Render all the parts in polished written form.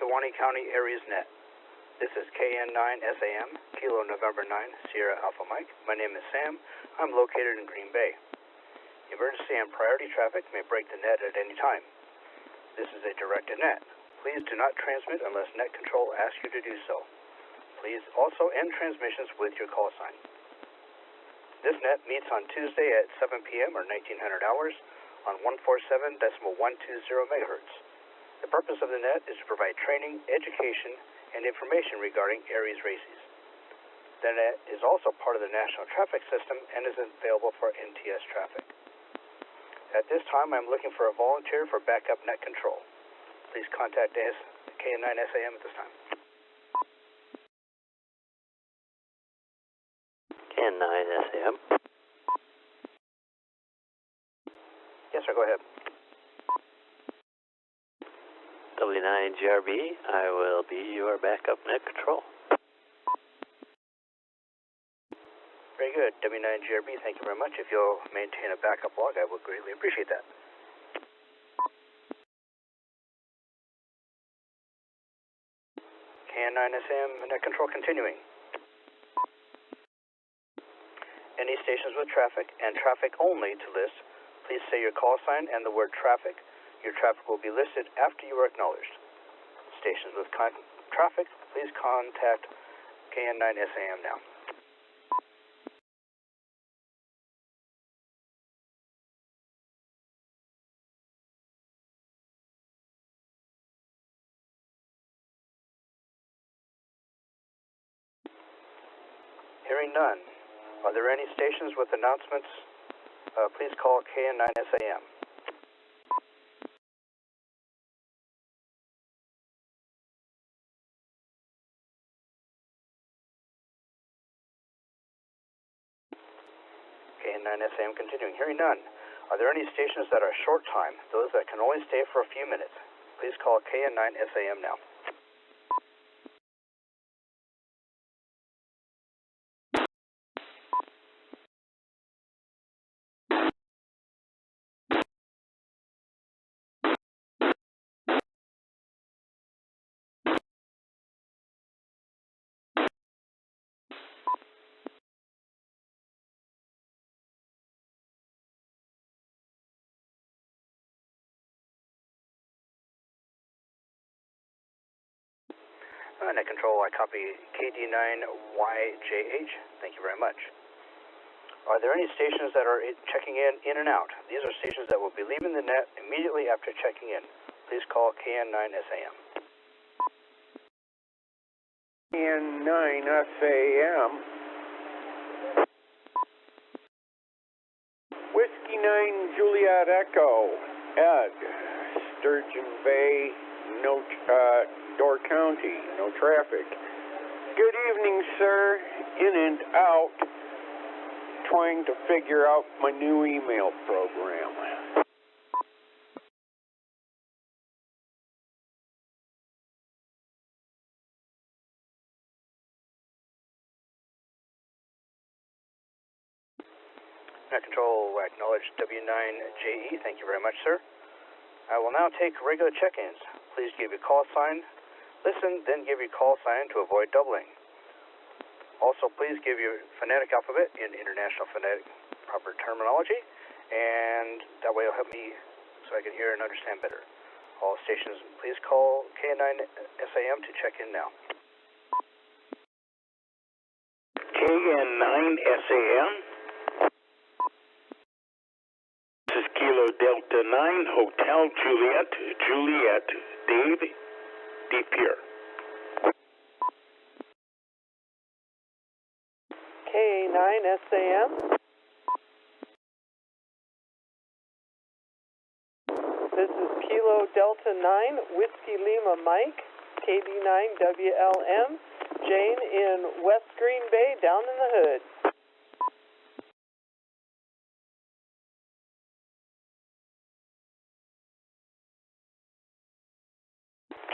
Kewaunee County ARES Net. This is KN9SAM, Kilo November 9, Sierra Alpha Mike. My name is Sam. I'm located in Green Bay. Emergency and priority traffic may break the net at any time. This is a directed net. Please do not transmit unless net control asks you to do so. Please also end transmissions with your call sign. This net meets on Tuesday at 7 p.m. or 1900 hours on 147.120 megahertz. The purpose of the net is to provide training, education, and information regarding ARES races. The net is also part of the National Traffic System and is available for NTS traffic. At this time, I'm looking for a volunteer for backup net control. Please contact KN9SAM at this time. KN9SAM. Yes, sir, go ahead. W9GRB, I will be your backup net control. Very good. W9GRB, thank you very much. If you'll maintain a backup log, I would greatly appreciate that. KN9SM net control continuing. Any stations with traffic and traffic only to list, please say your call sign and the word traffic. Your traffic will be listed after you are acknowledged. Stations with traffic, please contact KN9SAM now. Hearing none. Are there any stations with announcements? Please call KN9SAM. KN9SAM continuing. Hearing none. Are there any stations that are short time, those that can only stay for a few minutes? Please call KN9SAM now. Net control, I copy KD9YJH. Thank you very much. Are there any stations that are checking in and out? These are stations that will be leaving the net immediately after checking in. Please call KN9SAM. KN9SAM. Whiskey 9 Juliet Echo, Ed, Sturgeon Bay, Door County, no traffic. Good evening, sir. In and out, trying to figure out my new email program. Net control, acknowledge W9JE. Thank you very much, sir. I will now take regular check-ins. Please give your call sign. Listen, then give your call sign to avoid doubling. Also, please give your phonetic alphabet in international phonetic proper terminology, and that way it'll help me so I can hear and understand better. All stations, please call KN9SAM to check in now. KN9SAM. This is Kilo Delta 9, Hotel Juliet, Dave, PERE. K9SAM. This is Kilo Delta 9, Whiskey Lima Mike, KB9WLM, Jane in West Green Bay, down in the hood.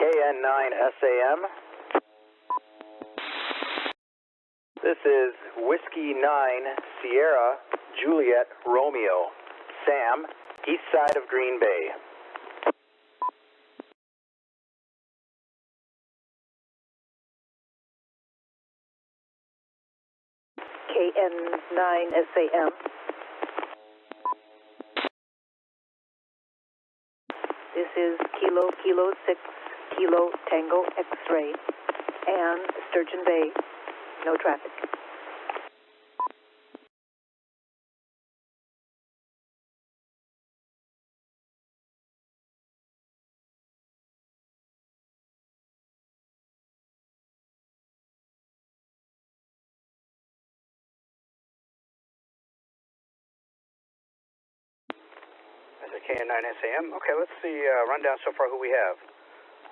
KN9SAM. This is Whiskey 9 Sierra Juliet Romeo, Sam, east side of Green Bay. KN9SAM. This is Kilo 6, Kilo Tango X-ray, and Sturgeon Bay, no traffic. This is KN9SAM. Okay, let's see rundown so far who we have.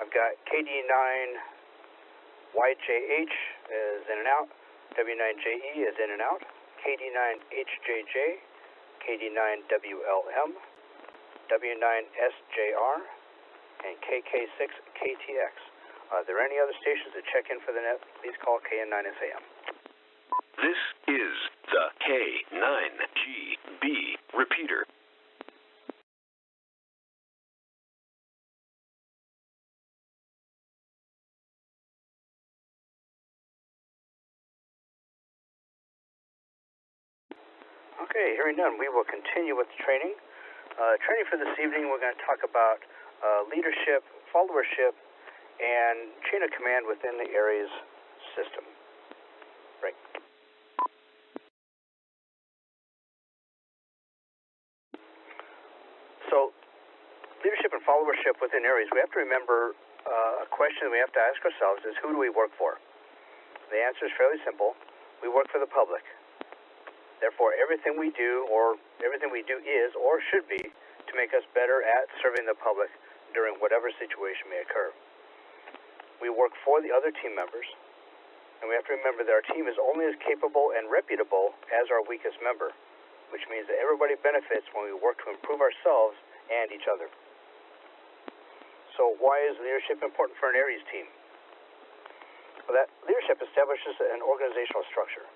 I've got KD9YJH is in and out, W9JE is in and out, KD9HJJ, KD9WLM, W9SJR, and KK6KTX. Are there any other stations to check in for the net? Please call KN9SAM. This is the K9GB repeater. Okay, hearing none, we will continue with the training. Training for this evening, we're going to talk about leadership, followership, and chain of command within the ARES system. Right. So, leadership and followership within ARES, we have to remember a question that we have to ask ourselves is, who do we work for? The answer is fairly simple. We work for the public. Therefore, everything we do is or should be to make us better at serving the public during whatever situation may occur. We work for the other team members, and we have to remember that our team is only as capable and reputable as our weakest member, which means that everybody benefits when we work to improve ourselves and each other. So why is leadership important for an ARES team? Well, that leadership establishes an organizational structure.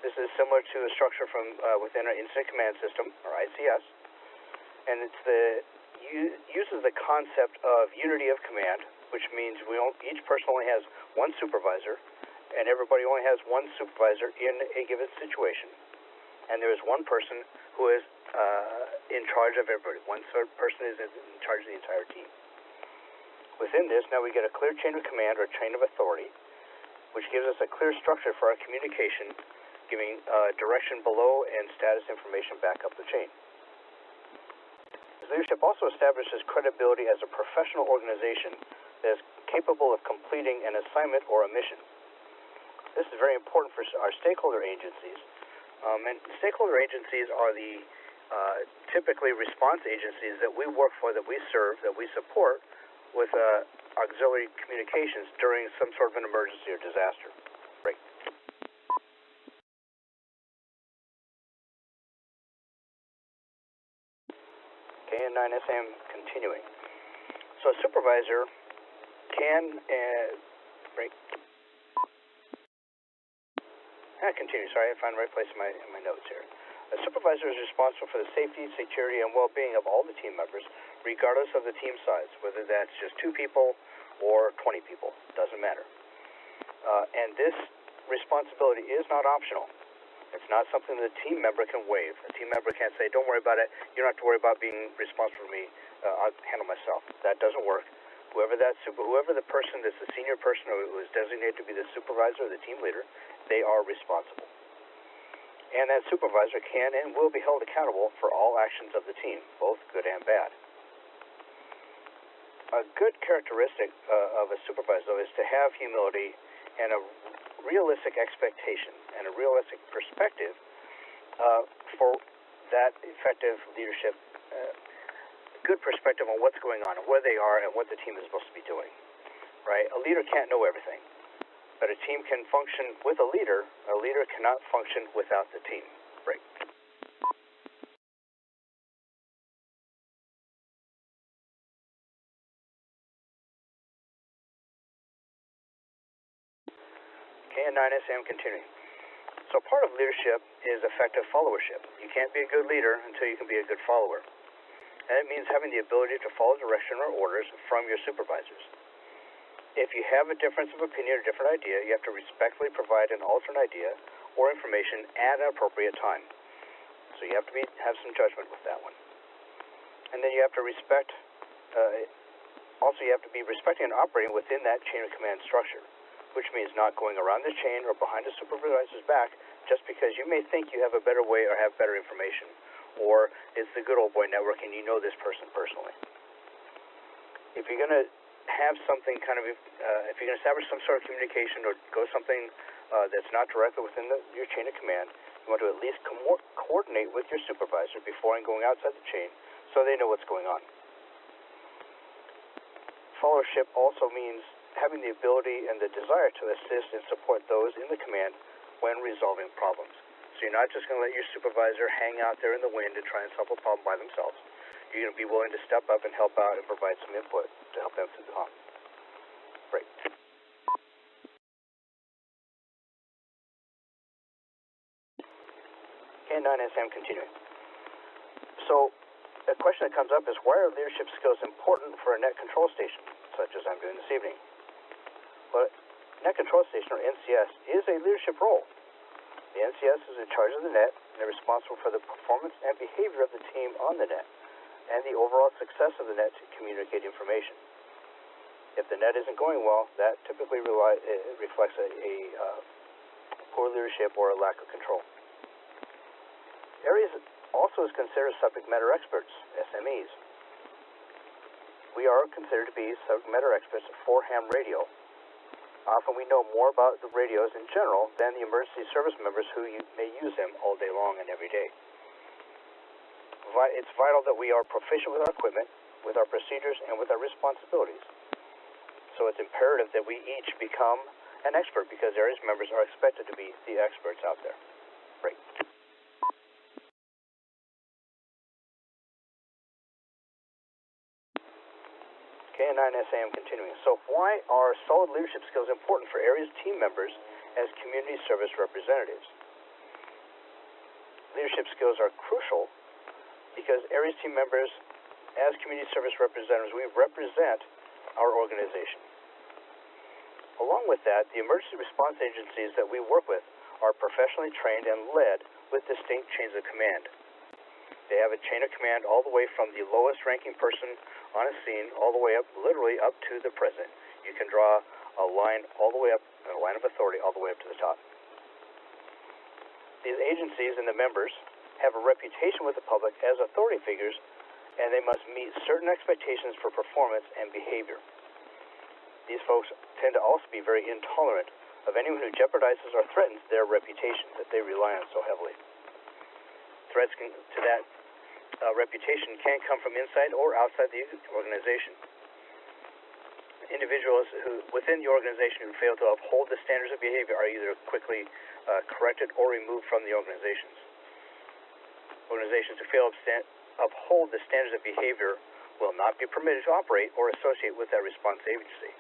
This is similar to a structure from within our Incident Command System, or ICS, and uses the concept of unity of command, which means each person only has one supervisor, and everybody only has one supervisor in a given situation. And there is one person who is in charge of everybody. One person is in charge of the entire team. Within this, now we get a clear chain of command or chain of authority, which gives us a clear structure for our communication, giving direction below and status information back up the chain. This leadership also establishes credibility as a professional organization that is capable of completing an assignment or a mission. This is very important for our stakeholder agencies. And stakeholder agencies are the typically response agencies that we work for, that we serve, that we support with auxiliary communications during some sort of an emergency or disaster. Right. KN9SM continuing. So a supervisor can continue. Sorry, I found the right place in my notes here. A supervisor is responsible for the safety, security, and well-being of all the team members, regardless of the team size, whether that's just 2 people or 20 people. Doesn't matter. And this responsibility is not optional. It's not something that a team member can waive. A team member can't say, don't worry about it. You don't have to worry about being responsible for me. I'll handle myself. That doesn't work. Whoever the person that's the senior person who is designated to be the supervisor or the team leader, they are responsible. And that supervisor can and will be held accountable for all actions of the team, both good and bad. A good characteristic of a supervisor is to have humility and a realistic expectation and a realistic perspective for that effective leadership, good perspective on what's going on and where they are and what the team is supposed to be doing, right? A leader can't know everything, but a team can function with a leader. A leader cannot function without the team, right? KN9SM continuing. So part of leadership is effective followership. You can't be a good leader until you can be a good follower. And it means having the ability to follow direction or orders from your supervisors. If you have a difference of opinion or different idea, you have to respectfully provide an alternate idea or information at an appropriate time. So you have to have some judgment with that one. And then you have to respect, also you have to be respecting and operating within that chain of command structure, which means not going around the chain or behind a supervisor's back just because you may think you have a better way or have better information, or it's the good old boy network and you know this person personally. If you're going to have something kind of, if you're going to establish some sort of communication or go something that's not directly within your chain of command, you want to at least coordinate with your supervisor before going outside the chain so they know what's going on. Followership also means having the ability and the desire to assist and support those in the command when resolving problems. So you're not just going to let your supervisor hang out there in the wind and try and solve a problem by themselves. You're going to be willing to step up and help out and provide some input to help them through the hump. Great. K9SM continuing. So a question that comes up is, why are leadership skills important for a net control station, such as I'm doing this evening? Well, net control station, or NCS, is a leadership role. The NCS is in charge of the net, and they're responsible for the performance and behavior of the team on the net, and the overall success of the net to communicate information. If the net isn't going well, that typically reflects a poor leadership or a lack of control. ARES also is considered subject matter experts, SMEs. We are considered to be subject matter experts for ham radio. Often we know more about the radios in general than the emergency service members who may use them all day long and every day. It's vital that we are proficient with our equipment, with our procedures, and with our responsibilities. So it's imperative that we each become an expert because ARES members are expected to be the experts out there. Great. K9SAM continuing. So why are solid leadership skills important for ARES team members as community service representatives? Leadership skills are crucial because ARES team members, as community service representatives, we represent our organization. Along with that, the emergency response agencies that we work with are professionally trained and led with distinct chains of command. They have a chain of command all the way from the lowest ranking person on a scene all the way up, literally up to the president. You can draw a line all the way up, a line of authority all the way up to the top. These agencies and the members have a reputation with the public as authority figures, and they must meet certain expectations for performance and behavior. These folks tend to also be very intolerant of anyone who jeopardizes or threatens their reputation that they rely on so heavily. Threats to that reputation can come from inside or outside the organization. Individuals who within the organization who fail to uphold the standards of behavior are either quickly corrected or removed from the organizations. Organizations who fail to uphold the standards of behavior will not be permitted to operate or associate with that response agency.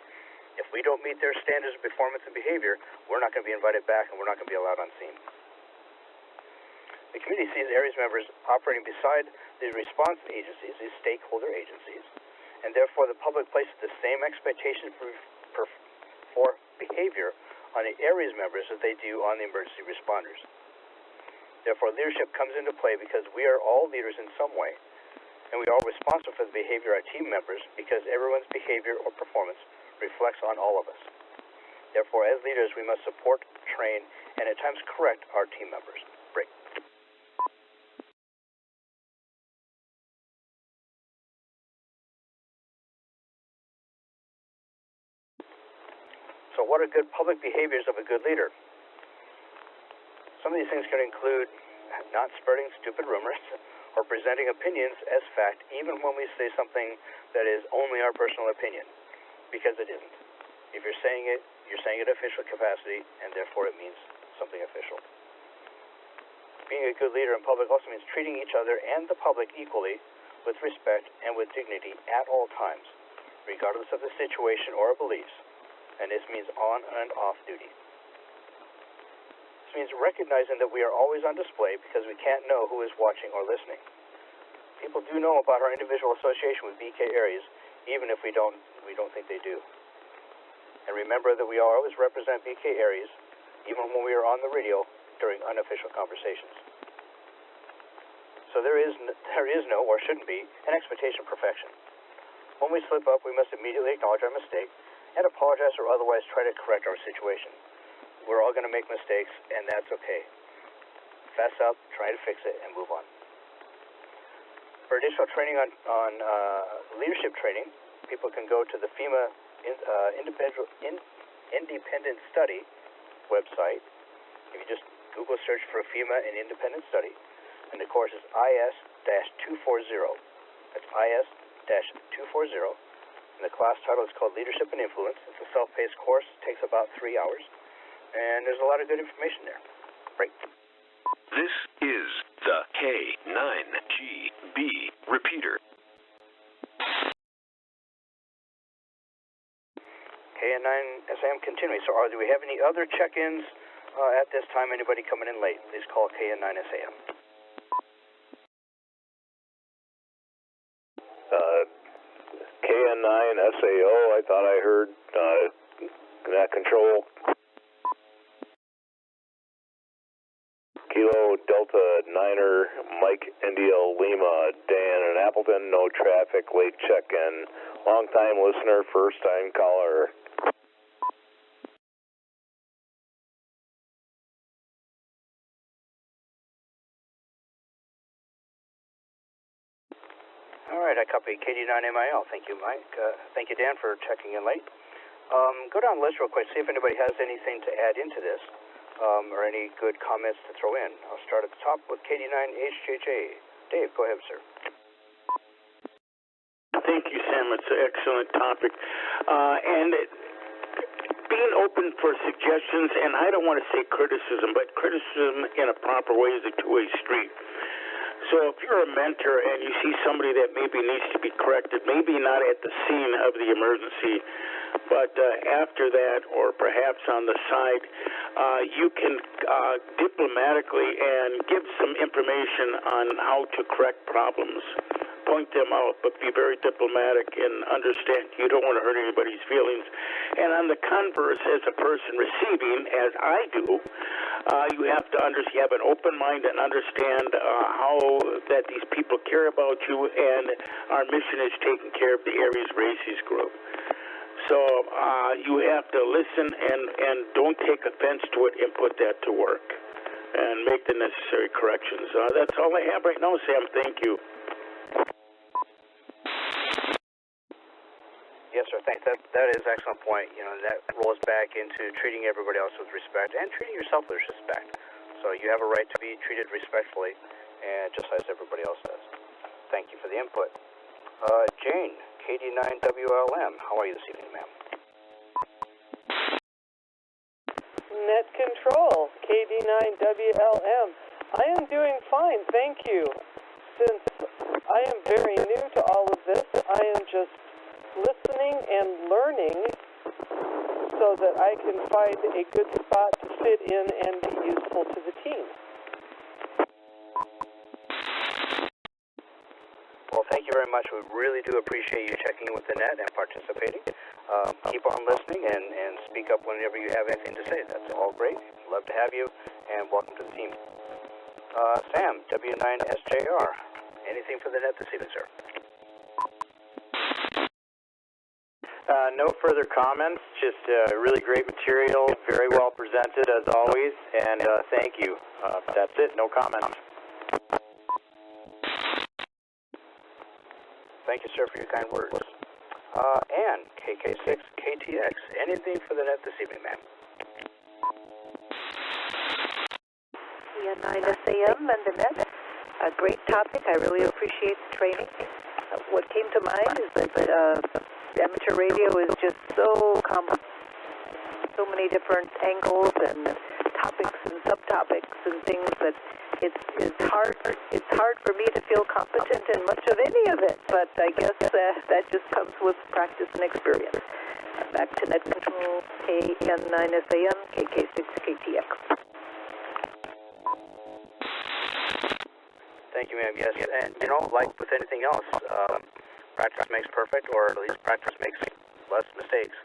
If we don't meet their standards of performance and behavior, we're not going to be invited back and we're not going to be allowed on scene. The community sees ARES members operating beside the response agencies, these stakeholder agencies, and therefore the public places the same expectations for behavior on the ARES members as they do on the emergency responders. Therefore, leadership comes into play because we are all leaders in some way, and we are all responsible for the behavior of our team members because everyone's behavior or performance reflects on all of us. Therefore, as leaders, we must support, train, and at times correct our team members. Great. So what are good public behaviors of a good leader? Some of these things can include not spreading stupid rumors or presenting opinions as fact, even when we say something that is only our personal opinion, because it isn't. If you're saying it in official capacity, and therefore it means something official. Being a good leader in public also means treating each other and the public equally with respect and with dignity at all times, regardless of the situation or beliefs, and this means on and off duty. Means recognizing that we are always on display because we can't know who is watching or listening. People do know about our individual association with BK ARES, even if we don't think they do. And remember that we always represent BK ARES, even when we are on the radio during unofficial conversations. So there is no, or shouldn't be, an expectation of perfection. When we slip up, we must immediately acknowledge our mistake and apologize or otherwise try to correct our situation. We're all going to make mistakes, and that's okay. Fess up, try to fix it, and move on. For additional training on leadership training, people can go to the FEMA Independent Study website. If you just Google search for FEMA and Independent Study, and the course is IS-240. That's IS-240. And the class title is called Leadership and Influence. It's a self-paced course. It takes about 3 hours. And there's a lot of good information there. Great. This is the K9GB repeater. KN9SM continuing. So do we have any other check-ins at this time? Anybody coming in late? Please call KN9SAM. KN9SAO, I thought I heard that control. Kilo Delta Niner, Mike India Lima, Dan in Appleton, no traffic, late check-in. Long-time listener, first-time caller. All right, I copy KD9MIL. Thank you, Mike. Thank you, Dan, for checking in late. Go down the list real quick, see if anybody has anything to add into this. Or any good comments to throw in. I'll start at the top with KD9HJJ. Dave, go ahead, sir. Thank you, Sam. It's an excellent topic. And being open for suggestions, and I don't want to say criticism, but criticism in a proper way is a two-way street. So if you're a mentor and you see somebody that maybe needs to be corrected, maybe not at the scene of the emergency, but after that or perhaps on the side, you can diplomatically and give some information on how to correct problems. Point them out, but be very diplomatic and understand you don't want to hurt anybody's feelings. And on the converse, as a person receiving, as I do, you have to have an open mind and understand how that these people care about you, and our mission is taking care of the ARES Races group. So you have to listen and don't take offense to it and put that to work and make the necessary corrections. That's all I have right now, Sam. Thank you. Yes, sir. Thanks. That is an excellent point. You know, that rolls back into treating everybody else with respect and treating yourself with respect. So you have a right to be treated respectfully, and just as everybody else does. Thank you for the input. Jane, KD9WLM, how are you this evening, ma'am? Net Control, KD9WLM. I am doing fine, thank you. Since I am very new to all of this, I am just listening and learning so that I can find a good spot to fit in and be useful to the team. Well, thank you very much. We really do appreciate you checking in with the net and participating. Keep on listening and speak up whenever you have anything to say. That's all great. Love to have you, and welcome to the team. Sam, W9SJR, anything for the net this evening, sir? No further comments, just really great material, very well presented as always, and thank you. That's it, no comments. Thank you, sir, for your kind words. Ann, KK6KTX, anything for the net this evening, ma'am? Yeah, 9 SAM and the net. A great topic. I really appreciate the training. What came to mind is that amateur radio is just so complex, so many different angles and topics and subtopics and things that it's hard for me to feel competent in much of any of it, but I guess that just comes with practice and experience. Back to Net Control, KN9SAM, KK6KTX. Thank you, ma'am. Yes, and you know, like with anything else, practice makes perfect, or at least practice makes less mistakes.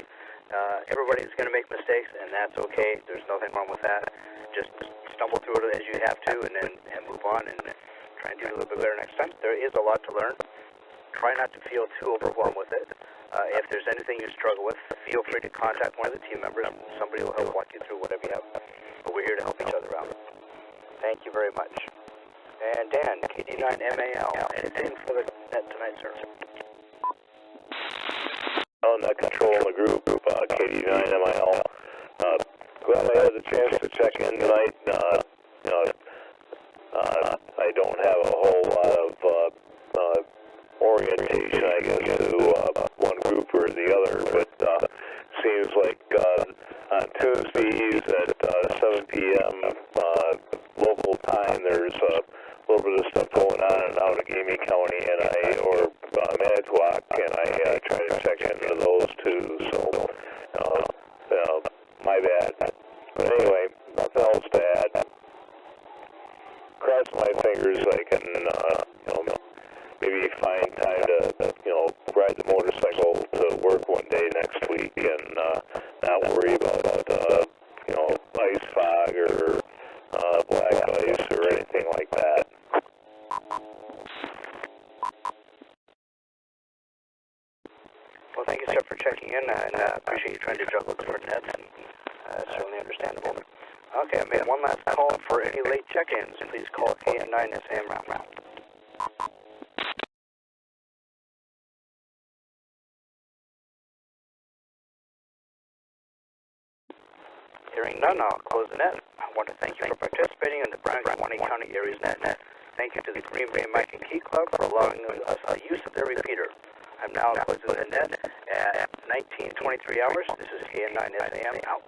Everybody's going to make mistakes, and that's okay. There's nothing wrong with that. Just stumble through it as you have to, and move on, and try and do it a little bit better next time. There is a lot to learn. Try not to feel too overwhelmed with it. If there's anything you struggle with, feel free to contact one of the team members. Somebody will help walk you through whatever you have. But we're here to help each other out. Thank you very much. And Dan, KD9MAL, anything for the net tonight, sir? On that control in the group, KD9MIL. Glad I had the chance to check in tonight. I don't have a whole lot of orientation, I guess, to one group or the other, but seems like on Tuesdays at 7 p.m. Local time, there's a little bit of stuff going on out of Gaming County or Manitowoc, and I try to check into those too, so my bad. But anyway, nothing else to add. Cross my fingers I can, maybe find time to, ride the motorcycle to work one day next week and not worry about, ice fog or black ice or anything like that. Well, thank you, sir, for checking in, and I appreciate you trying to juggle different nets, and certainly understandable. Okay, I made one last call for any late check-ins. Please call KN9SAM round. Hearing none, I'll close the net. I want to thank you for participating in the Kewaunee County ARES net. Thank you to the Green Bay Mike and Key Club for allowing us the use of their repeater. I'm now closing the net at 19:23 hours. This is KN9SAM out.